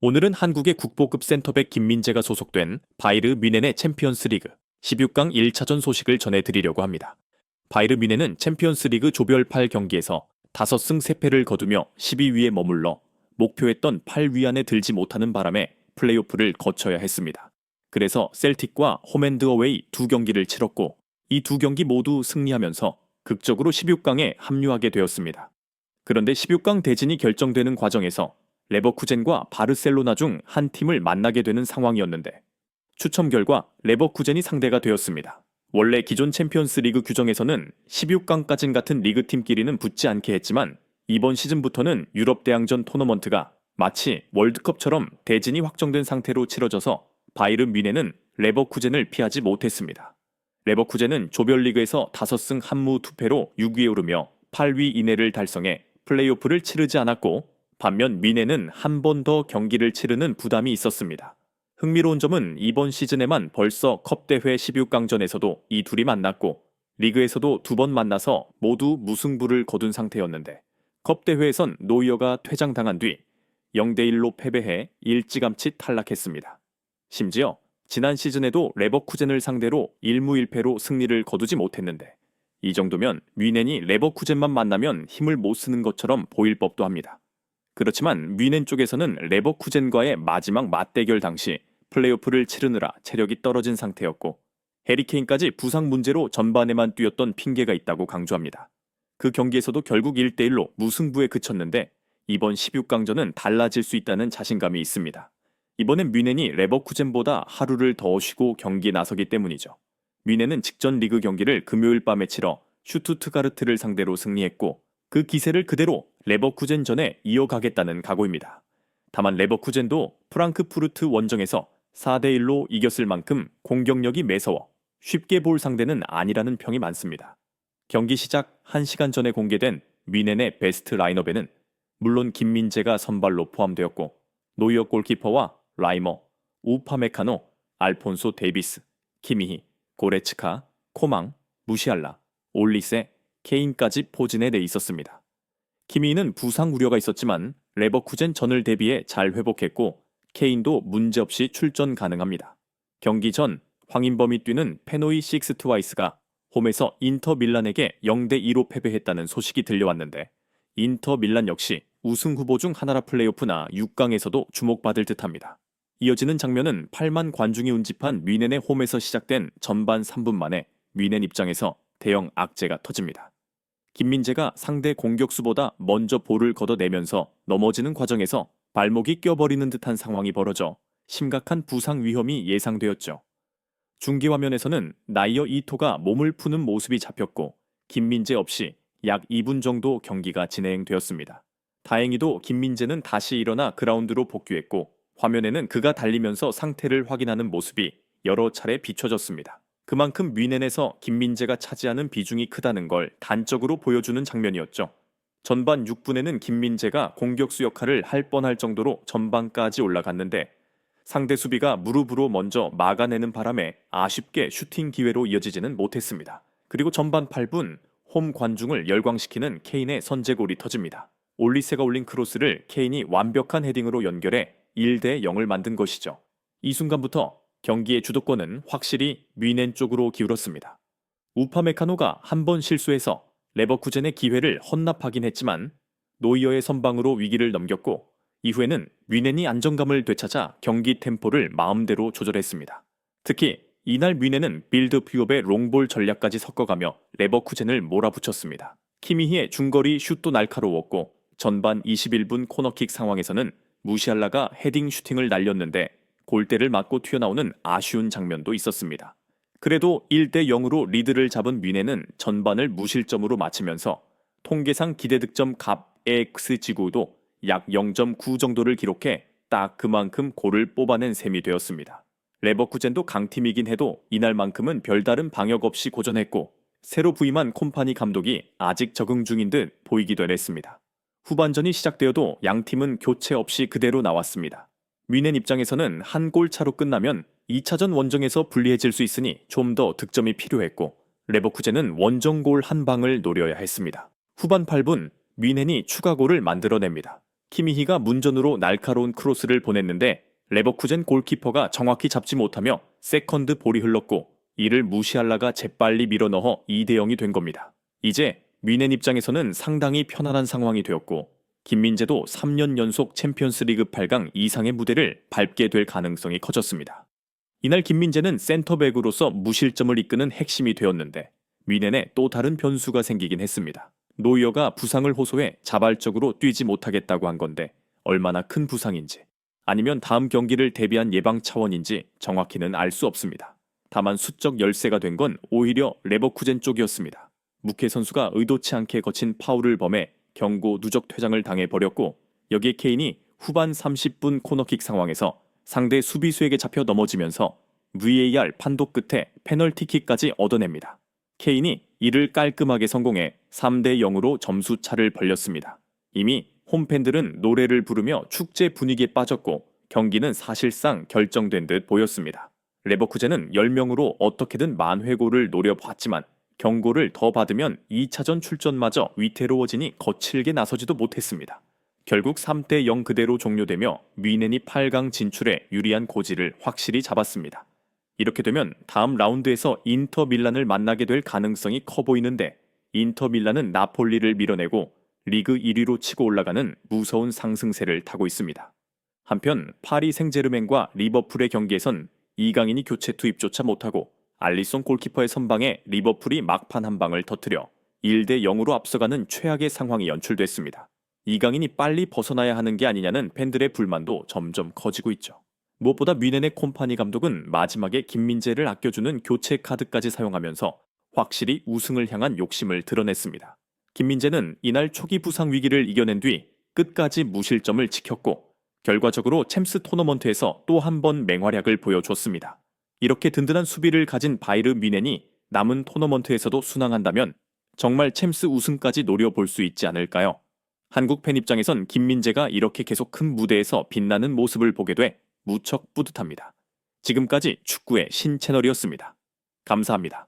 오늘은 한국의 국보급 센터백 김민재가 소속된 바이르 뮌헨의 챔피언스 리그 16강 1차전 소식을 전해드리려고 합니다. 바이르 뮌헨은 챔피언스 리그 조별 8경기에서 5승 3패를 거두며 12위에 머물러 목표했던 8위 안에 들지 못하는 바람에 플레이오프를 거쳐야 했습니다. 그래서 셀틱과 홈앤드어웨이 2경기를 치렀고 이 2경기 모두 승리하면서 극적으로 16강에 합류하게 되었습니다. 그런데 16강 대진이 결정되는 과정에서 레버쿠젠과 바르셀로나 중 한 팀을 만나게 되는 상황이었는데 추첨 결과 레버쿠젠이 상대가 되었습니다. 원래 기존 챔피언스 리그 규정에서는 16강까진 같은 리그팀끼리는 붙지 않게 했지만 이번 시즌부터는 유럽 대항전 토너먼트가 마치 월드컵처럼 대진이 확정된 상태로 치러져서 바이르 뮌헨은 레버쿠젠을 피하지 못했습니다. 레버쿠젠은 조별리그에서 5승 1무 2패로 6위에 오르며 8위 이내를 달성해 플레이오프를 치르지 않았고 반면 뮌헨은 한 번 더 경기를 치르는 부담이 있었습니다. 흥미로운 점은 이번 시즌에만 벌써 컵대회 16강전에서도 이 둘이 만났고 리그에서도 2번 만나서 모두 무승부를 거둔 상태였는데 컵대회에선 노이어가 퇴장당한 뒤 0대1로 패배해 일찌감치 탈락했습니다. 심지어 지난 시즌에도 레버쿠젠을 상대로 1무 1패로 승리를 거두지 못했는데 이 정도면 뮌헨이 레버쿠젠만 만나면 힘을 못 쓰는 것처럼 보일 법도 합니다. 그렇지만 뮌헨 쪽에서는 레버쿠젠과의 마지막 맞대결 당시 플레이오프를 치르느라 체력이 떨어진 상태였고 해리케인까지 부상 문제로 전반에만 뛰었던 핑계가 있다고 강조합니다. 그 경기에서도 결국 1대1로 무승부에 그쳤는데 이번 16강전은 달라질 수 있다는 자신감이 있습니다. 이번엔 뮌헨이 레버쿠젠보다 하루를 더 쉬고 경기에 나서기 때문이죠. 뮌헨은 직전 리그 경기를 금요일 밤에 치러 슈투트가르트를 상대로 승리했고 그 기세를 그대로 레버쿠젠전에 이어가겠다는 각오입니다. 다만 레버쿠젠도 프랑크푸르트 원정에서 4대1로 이겼을 만큼 공격력이 매서워 쉽게 볼 상대는 아니라는 평이 많습니다. 경기 시작 1시간 전에 공개된 뮌헨의 베스트 라인업에는 물론 김민재가 선발로 포함되었고 노이어 골키퍼와 라이머, 우파메카노, 알폰소 데이비스, 키미히, 고레츠카, 코망, 무시알라, 올리세, 케인까지 포진해 내 있었습니다. 키미히는 부상 우려가 있었지만 레버쿠젠 전을 대비해 잘 회복했고 케인도 문제없이 출전 가능합니다. 경기 전 황인범이 뛰는 페노이 식스 트와이스가 홈에서 인터 밀란에게 0대2로 패배했다는 소식이 들려왔는데 인터 밀란 역시 우승 후보 중 하나라 플레이오프나 6강에서도 주목받을 듯합니다. 이어지는 장면은 8만 관중이 운집한 뮌헨의 홈에서 시작된 전반 3분 만에 뮌헨 입장에서 대형 악재가 터집니다. 김민재가 상대 공격수보다 먼저 볼을 걷어내면서 넘어지는 과정에서 발목이 껴버리는 듯한 상황이 벌어져 심각한 부상 위험이 예상되었죠. 중계화면에서는 나이어 이토가 몸을 푸는 모습이 잡혔고 김민재 없이 약 2분 정도 경기가 진행되었습니다. 다행히도 김민재는 다시 일어나 그라운드로 복귀했고 화면에는 그가 달리면서 상태를 확인하는 모습이 여러 차례 비춰졌습니다. 그만큼 뮌헨에서 김민재가 차지하는 비중이 크다는 걸 단적으로 보여주는 장면이었죠. 전반 6분에는 김민재가 공격수 역할을 할 뻔할 정도로 전방까지 올라갔는데 상대 수비가 무릎으로 먼저 막아내는 바람에 아쉽게 슈팅 기회로 이어지지는 못했습니다. 그리고 전반 8분 홈 관중을 열광시키는 케인의 선제골이 터집니다. 올리세가 올린 크로스를 케인이 완벽한 헤딩으로 연결해 1대0을 만든 것이죠. 이 순간부터 경기의 주도권은 확실히 뮌헨 쪽으로 기울었습니다. 우파메카노가 한 번 실수해서 레버쿠젠의 기회를 헌납하긴 했지만 노이어의 선방으로 위기를 넘겼고 이후에는 뮌헨이 안정감을 되찾아 경기 템포를 마음대로 조절했습니다. 특히 이날 뮌헨은 빌드피업의 롱볼 전략까지 섞어가며 레버쿠젠을 몰아붙였습니다. 키미히의 중거리 슛도 날카로웠고 전반 21분 코너킥 상황에서는 무시알라가 헤딩 슈팅을 날렸는데 골대를 맞고 튀어나오는 아쉬운 장면도 있었습니다. 그래도 1대0으로 리드를 잡은 뮌헨은 전반을 무실점으로 마치면서 통계상 기대득점 값 XG도 약 0.9 정도를 기록해 딱 그만큼 골을 뽑아낸 셈이 되었습니다. 레버쿠젠도 강팀이긴 해도 이날만큼은 별다른 방역 없이 고전했고 새로 부임한 콤파니 감독이 아직 적응 중인 듯 보이기도 했습니다. 후반전이 시작되어도 양팀은 교체 없이 그대로 나왔습니다. 뮌헨 입장에서는 한 골 차로 끝나면 2차전 원정에서 불리해질 수 있으니 좀 더 득점이 필요했고 레버쿠젠은 원정골 한 방을 노려야 했습니다. 후반 8분 뮌헨이 추가골을 만들어냅니다. 키미히가 문전으로 날카로운 크로스를 보냈는데 레버쿠젠 골키퍼가 정확히 잡지 못하며 세컨드 볼이 흘렀고 이를 무시할라가 재빨리 밀어넣어 2대 0이 된 겁니다. 이제 뮌헨 입장에서는 상당히 편안한 상황이 되었고 김민재도 3년 연속 챔피언스리그 8강 이상의 무대를 밟게 될 가능성이 커졌습니다. 이날 김민재는 센터백으로서 무실점을 이끄는 핵심이 되었는데 뮌헨에 또 다른 변수가 생기긴 했습니다. 노이어가 부상을 호소해 자발적으로 뛰지 못하겠다고 한 건데 얼마나 큰 부상인지 아니면 다음 경기를 대비한 예방 차원인지 정확히는 알 수 없습니다. 다만 수적 열세가 된 건 오히려 레버쿠젠 쪽이었습니다. 무케 선수가 의도치 않게 거친 파울을 범해 경고 누적 퇴장을 당해버렸고 여기에 케인이 후반 30분 코너킥 상황에서 상대 수비수에게 잡혀 넘어지면서 VAR 판독 끝에 페널티킥까지 얻어냅니다. 케인이 이를 깔끔하게 성공해 3대 0으로 점수 차를 벌렸습니다. 이미 홈팬들은 노래를 부르며 축제 분위기에 빠졌고 경기는 사실상 결정된 듯 보였습니다. 레버쿠젠은 10명으로 어떻게든 만회골을 노려봤지만 경고를 더 받으면 2차전 출전마저 위태로워지니 거칠게 나서지도 못했습니다. 결국 3대 0 그대로 종료되며 뮌헨이 8강 진출에 유리한 고지를 확실히 잡았습니다. 이렇게 되면 다음 라운드에서 인터 밀란을 만나게 될 가능성이 커 보이는데 인터 밀란은 나폴리를 밀어내고 리그 1위로 치고 올라가는 무서운 상승세를 타고 있습니다. 한편 파리 생제르맹과 리버풀의 경기에선 이강인이 교체 투입조차 못하고 알리송 골키퍼의 선방에 리버풀이 막판 한 방을 터뜨려 1대 0으로 앞서가는 최악의 상황이 연출됐습니다. 이강인이 빨리 벗어나야 하는 게 아니냐는 팬들의 불만도 점점 커지고 있죠. 무엇보다 뮌헨의 콤파니 감독은 마지막에 김민재를 아껴주는 교체 카드까지 사용하면서 확실히 우승을 향한 욕심을 드러냈습니다. 김민재는 이날 초기 부상 위기를 이겨낸 뒤 끝까지 무실점을 지켰고 결과적으로 챔스 토너먼트에서 또 한 번 맹활약을 보여줬습니다. 이렇게 든든한 수비를 가진 바이르 뮌헨이 남은 토너먼트에서도 순항한다면 정말 챔스 우승까지 노려볼 수 있지 않을까요? 한국 팬 입장에선 김민재가 이렇게 계속 큰 무대에서 빛나는 모습을 보게 돼 무척 뿌듯합니다. 지금까지 축구의 신채널이었습니다. 감사합니다.